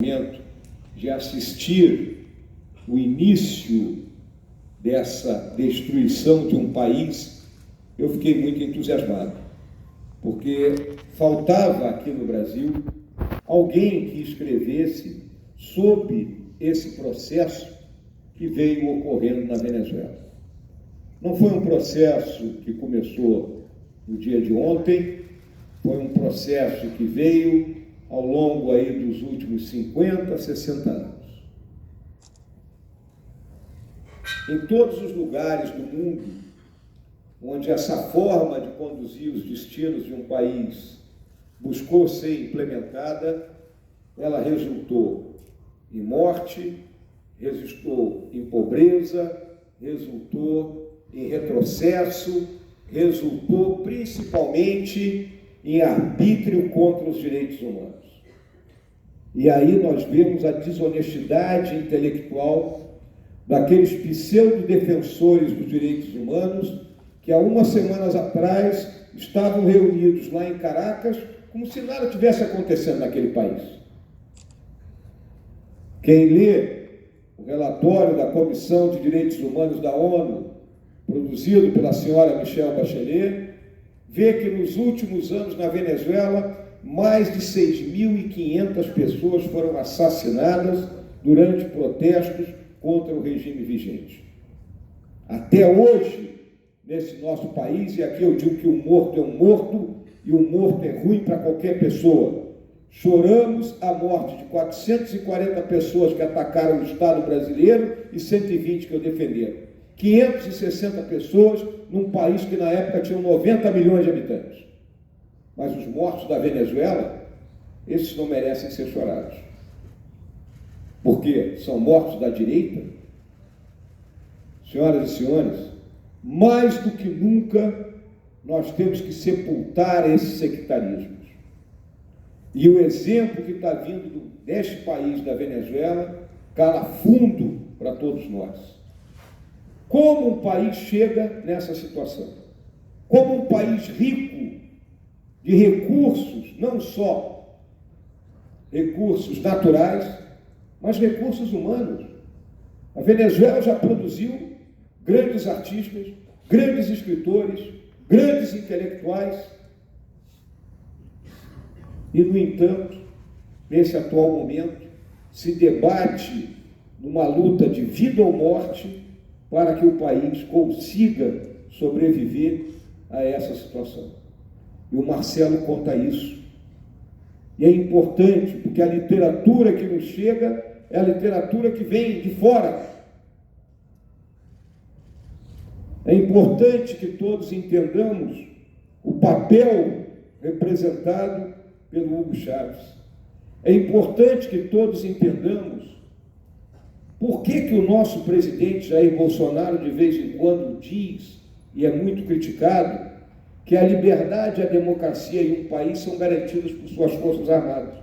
momento de assistir o início dessa destruição de um país, eu fiquei muito entusiasmado, porque faltava aqui no Brasil alguém que escrevesse sobre esse processo que veio ocorrendo na Venezuela. Não foi um processo que começou no dia de ontem, foi um processo que veio ao longo aí dos últimos 50, 60 anos. Em todos os lugares do mundo onde essa forma de conduzir os destinos de um país buscou ser implementada, ela resultou em morte, resultou em pobreza, resultou em retrocesso, resultou principalmente em arbítrio contra os direitos humanos. E aí nós vemos a desonestidade intelectual daqueles pseudo-defensores dos direitos humanos que há umas semanas atrás estavam reunidos lá em Caracas como se nada tivesse acontecendo naquele país. Quem lê o relatório da Comissão de Direitos Humanos da ONU, produzido pela senhora Michelle Bachelet, vê que nos últimos anos na Venezuela, mais de 6.500 pessoas foram assassinadas durante protestos contra o regime vigente. Até hoje, nesse nosso país, e aqui eu digo que o morto é um morto, e o morto é ruim para qualquer pessoa. Choramos a morte de 440 pessoas que atacaram o Estado brasileiro e 120 que o defenderam. 560 pessoas num país que na época tinha 90 milhões de habitantes. Mas os mortos da Venezuela, esses não merecem ser chorados. Porque são mortos da direita. Senhoras e senhores, mais do que nunca, nós temos que sepultar esses sectarismos. E o exemplo que está vindo deste país, da Venezuela, cala fundo para todos nós. Como um país chega nessa situação? Como um país rico de recursos, não só recursos naturais, mas recursos humanos. A Venezuela já produziu grandes artistas, grandes escritores, grandes intelectuais. E, no entanto, nesse atual momento, se debate numa luta de vida ou morte para que o país consiga sobreviver a essa situação. E o Marcelo conta isso. E é importante, porque a literatura que nos chega é a literatura que vem de fora. É importante que todos entendamos o papel representado pelo Hugo Chávez. É importante que todos entendamos por que o nosso presidente Jair Bolsonaro de vez em quando diz, e é muito criticado, que a liberdade e a democracia em um país são garantidas por suas forças armadas.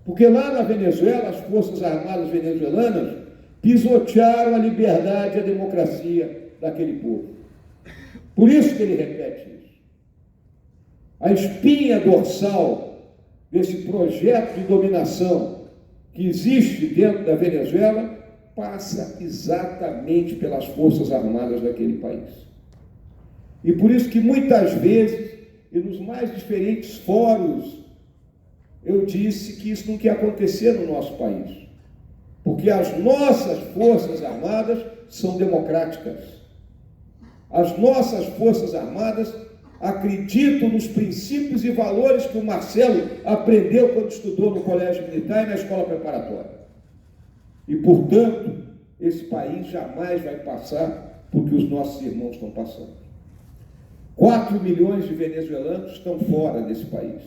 Porque lá na Venezuela, as forças armadas venezuelanas pisotearam a liberdade e a democracia daquele povo. Por isso que ele repete isso. A espinha dorsal desse projeto de dominação que existe dentro da Venezuela passa exatamente pelas forças armadas daquele país. E por isso que muitas vezes, e nos mais diferentes fóruns, eu disse que isso não quer acontecer no nosso país. Porque as nossas forças armadas são democráticas. As nossas forças armadas acreditam nos princípios e valores que o Marcelo aprendeu quando estudou no Colégio Militar e na Escola Preparatória. E, portanto, esse país jamais vai passar por que os nossos irmãos estão passando. 4 milhões de venezuelanos estão fora desse país.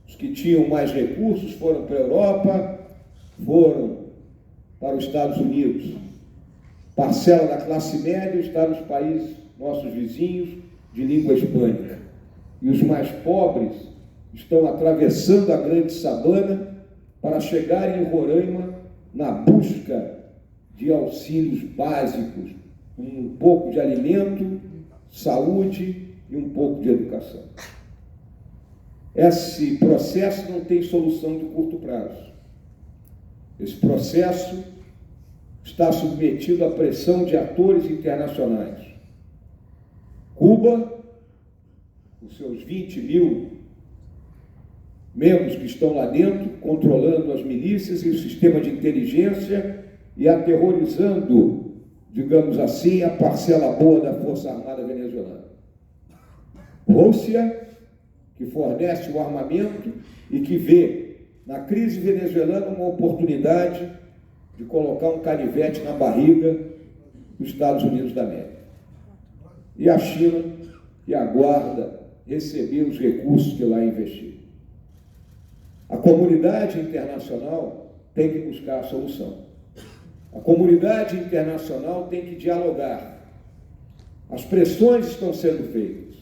Os que tinham mais recursos foram para a Europa, foram para os Estados Unidos. Parcela da classe média está nos países, nossos vizinhos, de língua hispânica. E os mais pobres estão atravessando a grande sabana para chegarem em Roraima na busca de auxílios básicos, um pouco de alimento, saúde e um pouco de educação. Esse processo não tem solução de curto prazo. Esse processo está submetido à pressão de atores internacionais. Cuba, com seus 20 mil membros que estão lá dentro, controlando as milícias e o sistema de inteligência e aterrorizando, digamos assim, a parcela boa da Força Armada venezuelana. Rússia, que fornece o armamento e que vê na crise venezuelana uma oportunidade de colocar um canivete na barriga dos Estados Unidos da América. E a China, que aguarda receber os recursos que lá investiu. A comunidade internacional tem que buscar a solução. A comunidade internacional tem que dialogar. As pressões estão sendo feitas.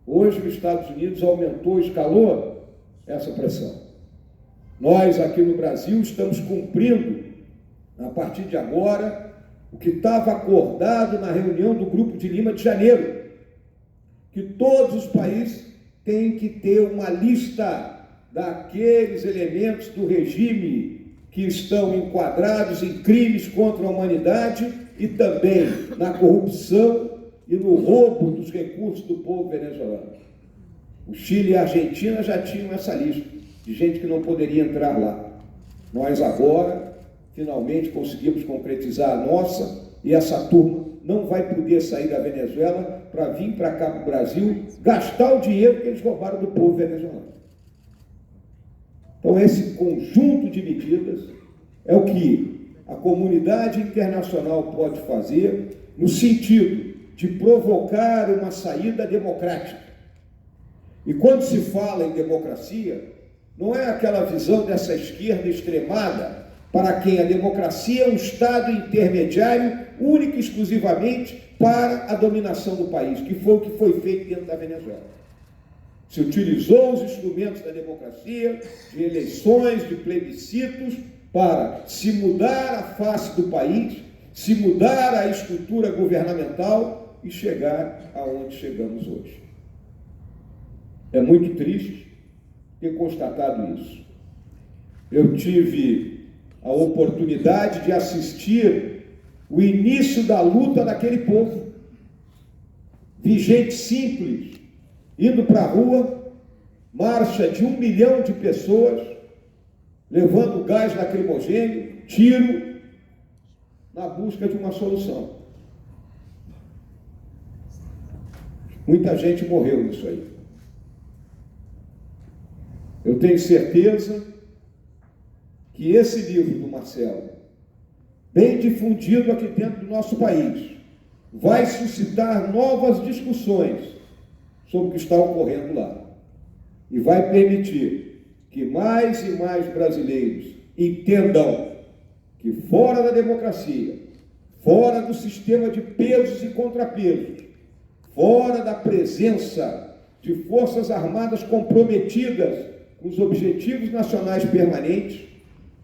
Hoje, os Estados Unidos aumentou, escalou essa pressão. Nós, aqui no Brasil, estamos cumprindo, a partir de agora, o que estava acordado na reunião do Grupo de Lima de Janeiro, que todos os países têm que ter uma lista daqueles elementos do regime que estão enquadrados em crimes contra a humanidade e também na corrupção e no roubo dos recursos do povo venezuelano. O Chile e a Argentina já tinham essa lista de gente que não poderia entrar lá. Nós agora, finalmente, conseguimos concretizar a nossa e essa turma não vai poder sair da Venezuela para vir para cá para o Brasil gastar o dinheiro que eles roubaram do povo venezuelano. Então, esse conjunto de medidas é o que a comunidade internacional pode fazer no sentido de provocar uma saída democrática. E quando se fala em democracia, não é aquela visão dessa esquerda extremada para quem a democracia é um Estado intermediário único e exclusivamente para a dominação do país, que foi o que foi feito dentro da Venezuela. Se utilizou os instrumentos da democracia, de eleições, de plebiscitos, para se mudar a face do país, se mudar a estrutura governamental e chegar aonde chegamos hoje. É muito triste ter constatado isso. Eu tive a oportunidade de assistir o início da luta daquele povo. Vi gente simples indo para a rua, marcha de 1 milhão de pessoas, levando gás lacrimogêneo, tiro, na busca de uma solução. Muita gente morreu nisso aí. Eu tenho certeza que esse livro do Marcelo, bem difundido aqui dentro do nosso país, vai suscitar novas discussões sobre o que está ocorrendo lá. E vai permitir que mais e mais brasileiros entendam que fora da democracia, fora do sistema de pesos e contrapesos, fora da presença de forças armadas comprometidas com os objetivos nacionais permanentes,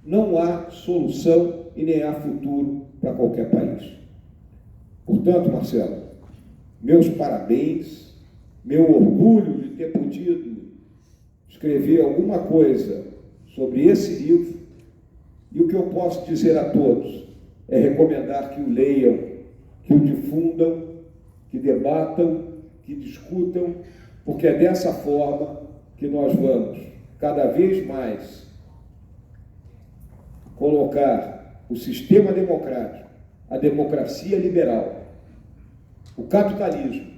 não há solução e nem há futuro para qualquer país. Portanto, Marcelo, meus parabéns, meu orgulho de ter podido escrever alguma coisa sobre esse livro, e o que eu posso dizer a todos é recomendar que o leiam, que o difundam, que debatam, que discutam, porque é dessa forma que nós vamos cada vez mais colocar o sistema democrático, a democracia liberal, o capitalismo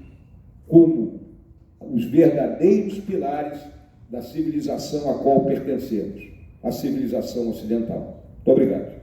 como os verdadeiros pilares da civilização a qual pertencemos, a civilização ocidental. Muito obrigado.